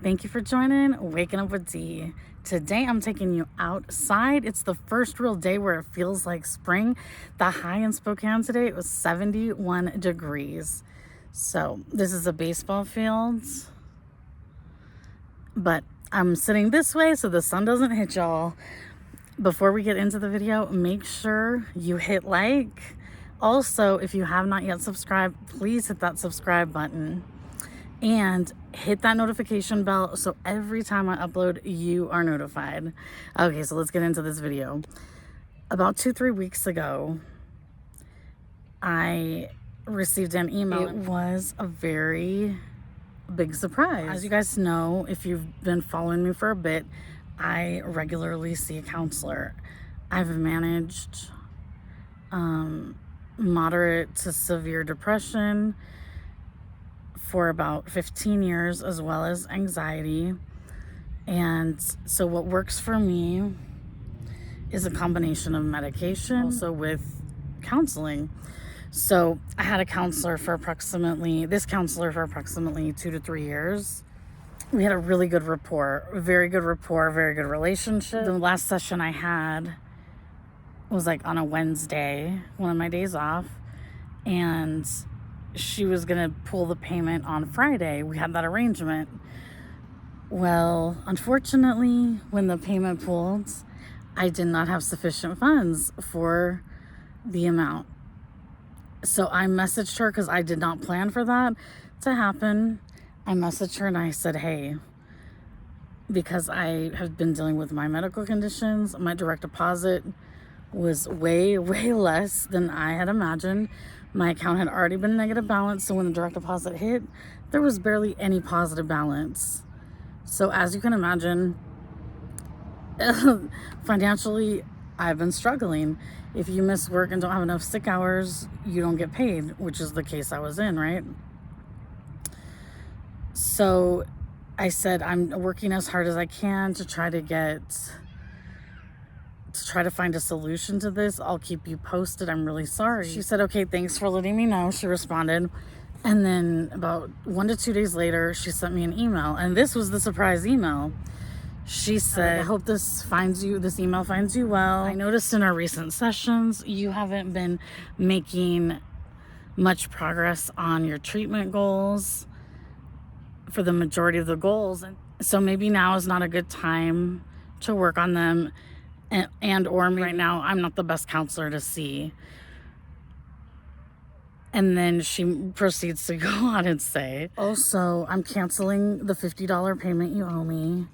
Thank you for joining Waking Up with D. Today I'm taking you outside. It's the first real day where it feels like spring. The high in Spokane today, it was 71 degrees. So this is a baseball field, but I'm sitting this way so the sun doesn't hit y'all. Before we get into the video, make sure you hit like. Also, if you have not yet subscribed, please hit that subscribe button and hit that notification bell so every time I upload, you are notified. Okay, so let's get into this video. About 2-3 weeks ago, I received an email. It was a very big surprise. As you guys know, if you've been following me for a bit, I regularly see a counselor. I've managed moderate to severe depression for about 15 years, as well as anxiety. And so what works for me is a combination of medication, also with counseling. So I had a counselor for approximately 2 to 3 years. We had a really good rapport, very good relationship. The last session I had was like on a Wednesday, one of my days off, and she was gonna pull the payment on Friday. We had that arrangement. Well, unfortunately, when the payment pulled, I did not have sufficient funds for the amount. So I messaged her because I did not plan for that to happen. I messaged her and I said, hey, because I have been dealing with my medical conditions, my direct deposit was way less than I had imagined. My account had already been negative balance, so when the direct deposit hit, there was barely any positive balance. So as you can imagine, financially, I've been struggling. If you miss work and don't have enough sick hours, you don't get paid, which is the case I was in, right? So I said, I'm working as hard as I can to try to find a solution to this. I'll keep you posted. I'm really sorry. She said, okay, thanks for letting me know. She responded. And then about 1 to 2 days later, she sent me an email. And this was the surprise email. She said, I hope this email finds you well. I noticed in our recent sessions, you haven't been making much progress on your treatment goals for the majority of the goals. So maybe now is not a good time to work on them. Or right now, I'm not the best counselor to see. And then she proceeds to go on and say, also, I'm canceling the $50 payment you owe me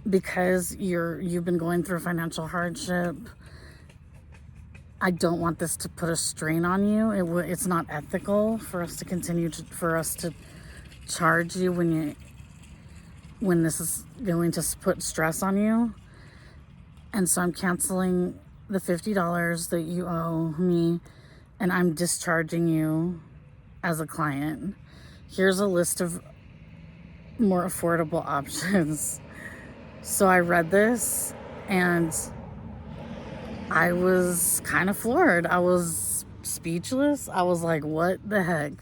because you've been going through financial hardship. I don't want this to put a strain on you. It's not ethical for us to continue to charge you when this is going to put stress on you. And so I'm canceling the $50 that you owe me, and I'm discharging you as a client. Here's a list of more affordable options. So I read this and I was kind of floored. I was speechless. I was like, what the heck?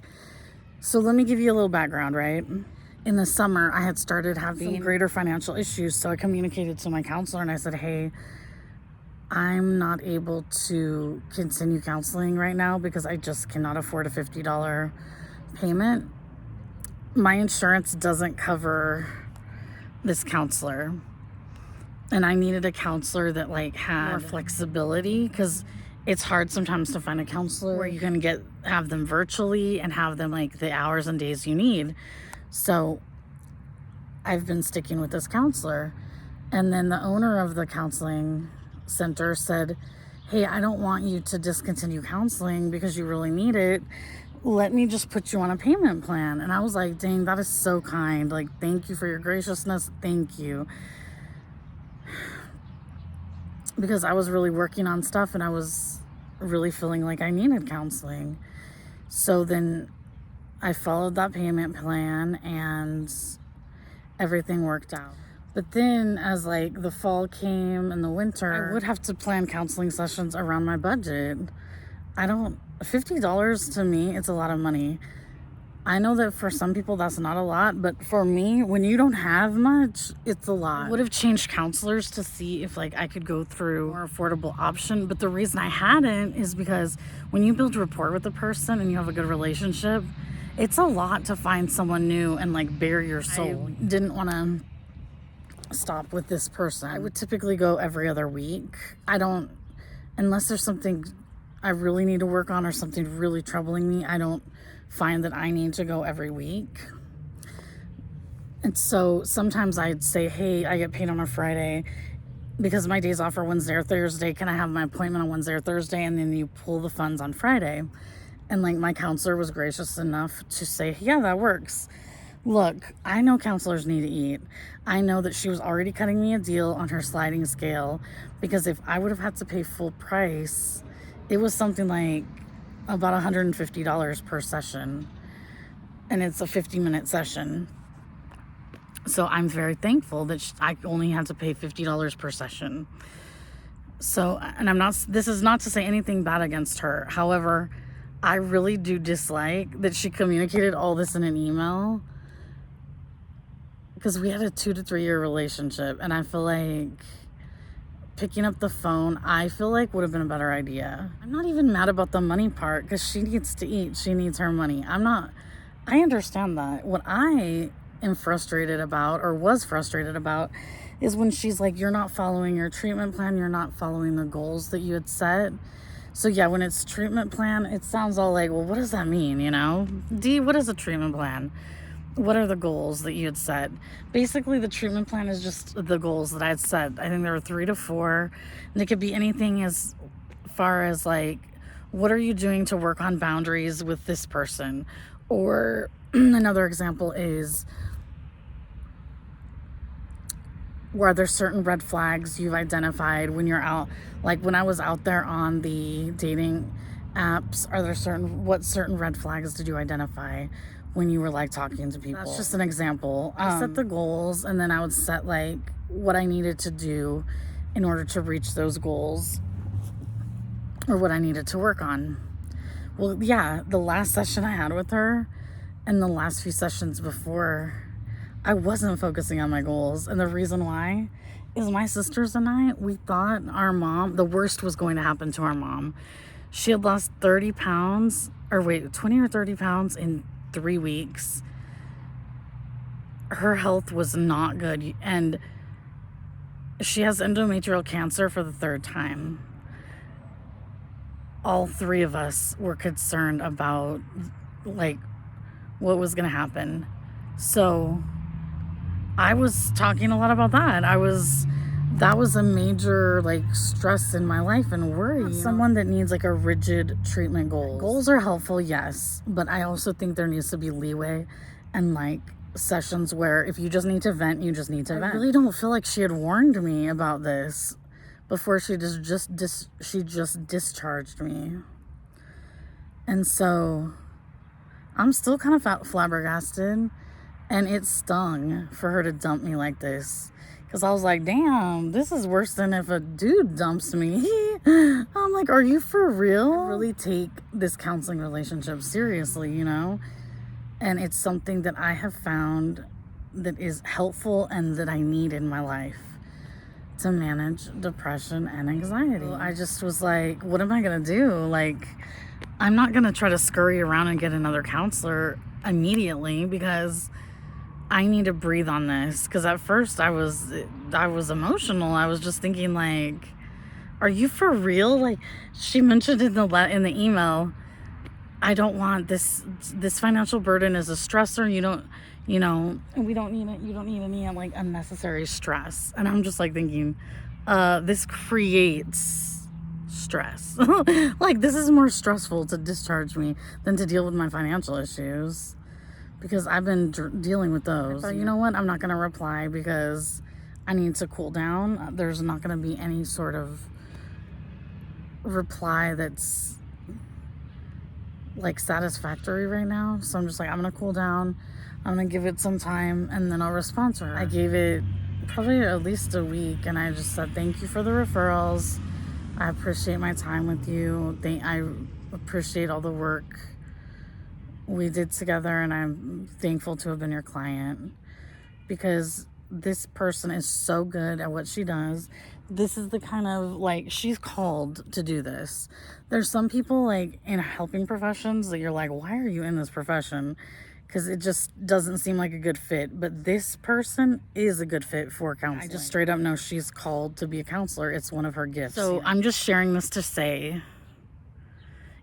So let me give you a little background, right? In the summer, I had started having greater financial issues. So I communicated to my counselor and I said, hey, I'm not able to continue counseling right now because I just cannot afford a $50 payment. My insurance doesn't cover this counselor. And I needed a counselor that had more flexibility, because it's hard sometimes to find a counselor where you can have them virtually and have them the hours and days you need. So I've been sticking with this counselor. And then the owner of the counseling center said, hey, I don't want you to discontinue counseling because you really need it. Let me just put you on a payment plan. And I was like, dang, that is so kind. Thank you for your graciousness. Thank you. Because I was really working on stuff and I was really feeling like I needed counseling. So then I followed that payment plan and everything worked out. But then as the fall came and the winter, I would have to plan counseling sessions around my budget. $50 to me, it's a lot of money. I know that for some people that's not a lot, but for me, when you don't have much, it's a lot. I would have changed counselors to see if like I could go through a more affordable option, but the reason I hadn't is because when you build rapport with a person and you have a good relationship, it's a lot to find someone new and like bare your soul. I didn't want to stop with this person. I would typically go every other week. I don't, unless there's something I really need to work on or something really troubling me, I don't find that I need to go every week. And so sometimes I'd say, hey, I get paid on a Friday because my days off are Wednesday or Thursday. Can I have my appointment on Wednesday or Thursday? And then you pull the funds on Friday. And like my counselor was gracious enough to say, yeah, that works. Look, I know counselors need to eat. I know that she was already cutting me a deal on her sliding scale, because if I would have had to pay full price, it was something like about $150 per session, and it's a 50-minute session. So I'm very thankful that I only had to pay $50 per session. So, and this is not to say anything bad against her. However, I really do dislike that she communicated all this in an email, because we had a 2 to 3 year relationship, and I feel like picking up the phone, I feel like would have been a better idea. I'm not even mad about the money part, because she needs to eat. She needs her money. I understand that. What I am frustrated about, or was frustrated about, is when she's like, you're not following your treatment plan. You're not following the goals that you had set. So yeah, when it's treatment plan, it sounds all like, well, what does that mean? You know, D, what is a treatment plan? What are the goals that you had set? Basically, the treatment plan is just the goals that I had set. I think there were 3 to 4. And it could be anything as far as like, what are you doing to work on boundaries with this person? Or another example is, were there certain red flags you've identified when you're out? Like when I was out there on the dating apps, what certain red flags did you identify when you were like talking to people? That's just an example. I set the goals, and then I would set like what I needed to do in order to reach those goals, or what I needed to work on. Well, yeah, the last session I had with her and the last few sessions before, I wasn't focusing on my goals. And the reason why is my sisters and I, we thought our mom, the worst was going to happen to our mom. She had lost 20 or 30 pounds in 3 weeks. Her health was not good, and she has endometrial cancer for the 3rd time. All 3 of us were concerned about like what was going to happen. So I was talking a lot about that. That was a major like stress in my life and worry. Someone that needs like a rigid treatment goal. Goals are helpful, yes, but I also think there needs to be leeway and like sessions where if you just need to vent, you just need to vent. I really don't feel like she had warned me about this before she just discharged me. And so I'm still kind of flabbergasted, and it stung for her to dump me like this. Because I was like, damn, this is worse than if a dude dumps me. I'm like, are you for real? I really take this counseling relationship seriously, you know? And it's something that I have found that is helpful and that I need in my life to manage depression and anxiety. I just was like, what am I going to do? Like, I'm not going to try to scurry around and get another counselor immediately, because I need to breathe on this. Because at first I was emotional. I was just thinking like, are you for real? Like she mentioned in the email, I don't want this financial burden is a stressor. You don't, and we don't need it. You don't need any like unnecessary stress. And I'm just like thinking, this creates stress. Like this is more stressful to discharge me than to deal with my financial issues, because I've been dealing with those. I thought, you know what? I'm not going to reply because I need to cool down. There's not going to be any sort of reply that's like satisfactory right now. So I'm just like, I'm going to cool down. I'm going to give it some time, and then I'll respond to her. I gave it probably at least a week, and I just said, thank you for the referrals. I appreciate my time with you. I appreciate all the work we did together, and I'm thankful to have been your client, because this person is so good at what she does. This is the kind of, like, she's called to do this. There's some people, like, in helping professions that you're like, why are you in this profession? Because it just doesn't seem like a good fit. But this person is a good fit for counseling. I just straight up know she's called to be a counselor. It's one of her gifts. So I'm just sharing this to say,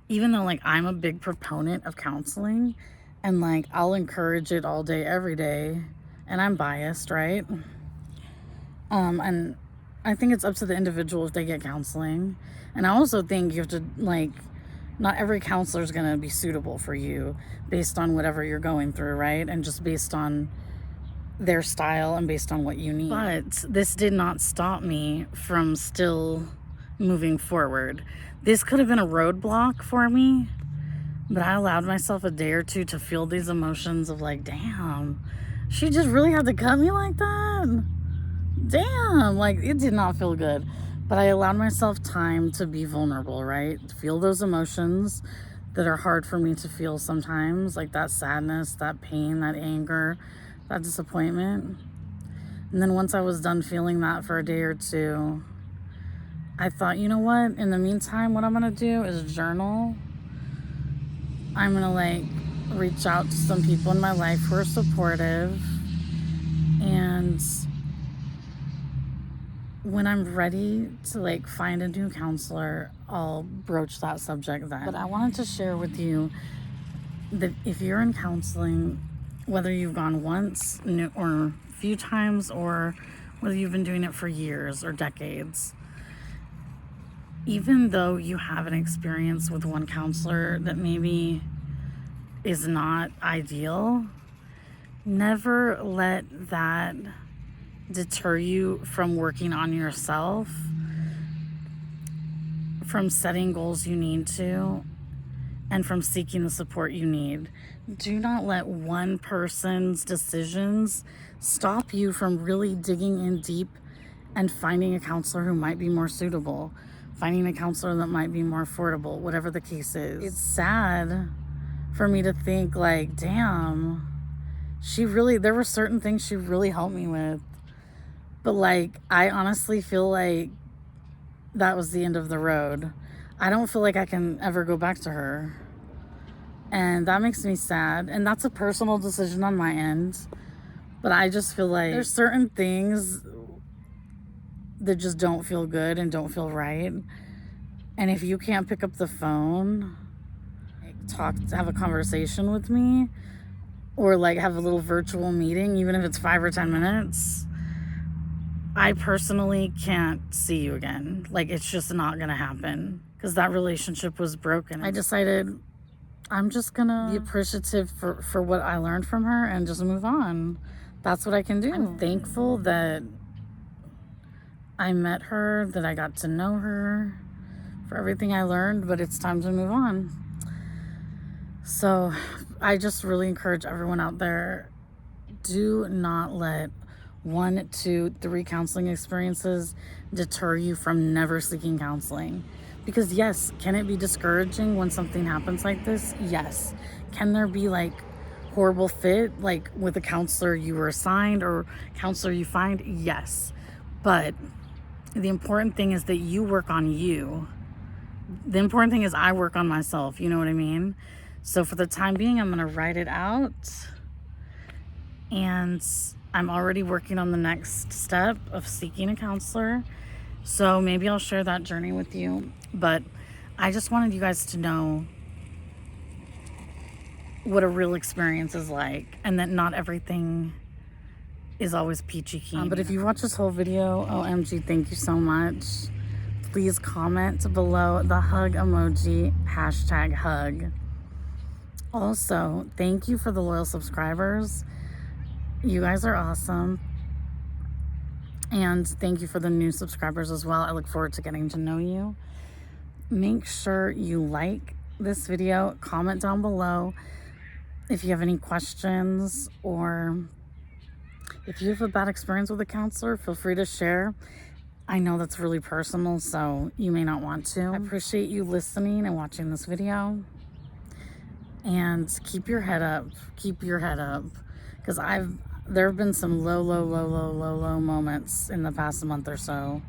even though, like, I'm a big proponent of counseling, and, like, I'll encourage it all day, every day, and I'm biased, right? And I think it's up to the individual if they get counseling. And I also think you have to, like, not every counselor is going to be suitable for you based on whatever you're going through, right? And just based on their style and based on what you need. But this did not stop me from still moving forward. This could have been a roadblock for me, but I allowed myself a day or two to feel these emotions of, like, damn, she just really had to cut me like that? Damn, like, it did not feel good. But I allowed myself time to be vulnerable, right? To feel those emotions that are hard for me to feel sometimes, like that sadness, that pain, that anger, that disappointment. And then once I was done feeling that for a day or two, I thought, you know what? In the meantime, what I'm going to do is journal. I'm going to, like, reach out to some people in my life who are supportive. And when I'm ready to, like, find a new counselor, I'll broach that subject then. But I wanted to share with you that if you're in counseling, whether you've gone once or a few times, or whether you've been doing it for years or decades, even though you have an experience with one counselor that maybe is not ideal, never let that deter you from working on yourself, from setting goals you need to, and from seeking the support you need. Do not let one person's decisions stop you from really digging in deep and finding a counselor who might be more suitable, finding a counselor that might be more affordable, whatever the case is. It's sad for me to think, like, damn, there were certain things she really helped me with. But, like, I honestly feel like that was the end of the road. I don't feel like I can ever go back to her. And that makes me sad. And that's a personal decision on my end. But I just feel like there's certain things that just don't feel good and don't feel right. And if you can't pick up the phone, have a conversation with me, or, like, have a little virtual meeting, even if it's 5 or 10 minutes, I personally can't see you again. Like, it's just not gonna happen, because that relationship was broken. I decided I'm just gonna be appreciative for what I learned from her and just move on. That's what I can do. I'm thankful that I met her, that I got to know her, for everything I learned, but it's time to move on. So I just really encourage everyone out there, do not let 1, 2, 3 counseling experiences deter you from never seeking counseling. Because yes, can it be discouraging when something happens like this? Yes. Can there be, like, horrible fit, like with a counselor you were assigned or counselor you find? Yes. But the important thing is that you work on you. The important thing is I work on myself. You know what I mean? So for the time being, I'm going to write it out. And I'm already working on the next step of seeking a counselor. So maybe I'll share that journey with you. But I just wanted you guys to know what a real experience is like, and that not everything is always peachy keen. But if you watch this whole video, OMG, thank you so much. Please comment below the hug emoji, #hug. Also, thank you for the loyal subscribers. You guys are awesome. And thank you for the new subscribers as well. I look forward to getting to know you. Make sure you like this video, comment down below if you have any questions, or if you have a bad experience with a counselor, feel free to share. I know that's really personal, so you may not want to. I appreciate you listening and watching this video. And keep your head up. Keep your head up. Because there have been some low moments in the past month or so,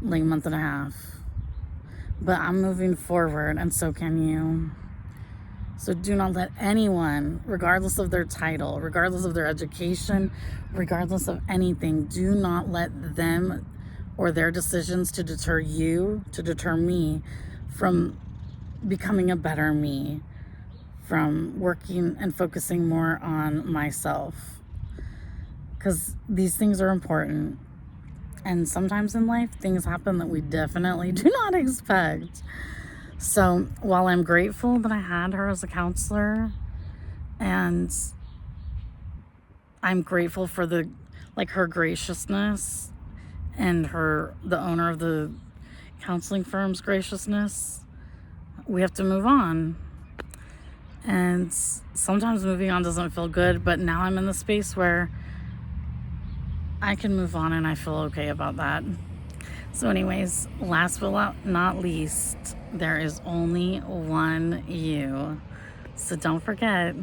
like month and a half. But I'm moving forward, and so can you. So do not let anyone, regardless of their title, regardless of their education, regardless of anything, do not let them or their decisions to deter you, to deter me from becoming a better me, from working and focusing more on myself. Because these things are important. And sometimes in life, things happen that we definitely do not expect. So while I'm grateful that I had her as a counselor, and I'm grateful for her graciousness and the owner of the counseling firm's graciousness, we have to move on. And sometimes moving on doesn't feel good, but now I'm in the space where I can move on and I feel okay about that. So anyways, last but not least, there is only one you. So don't forget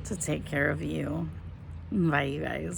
to take care of you. Bye, you guys.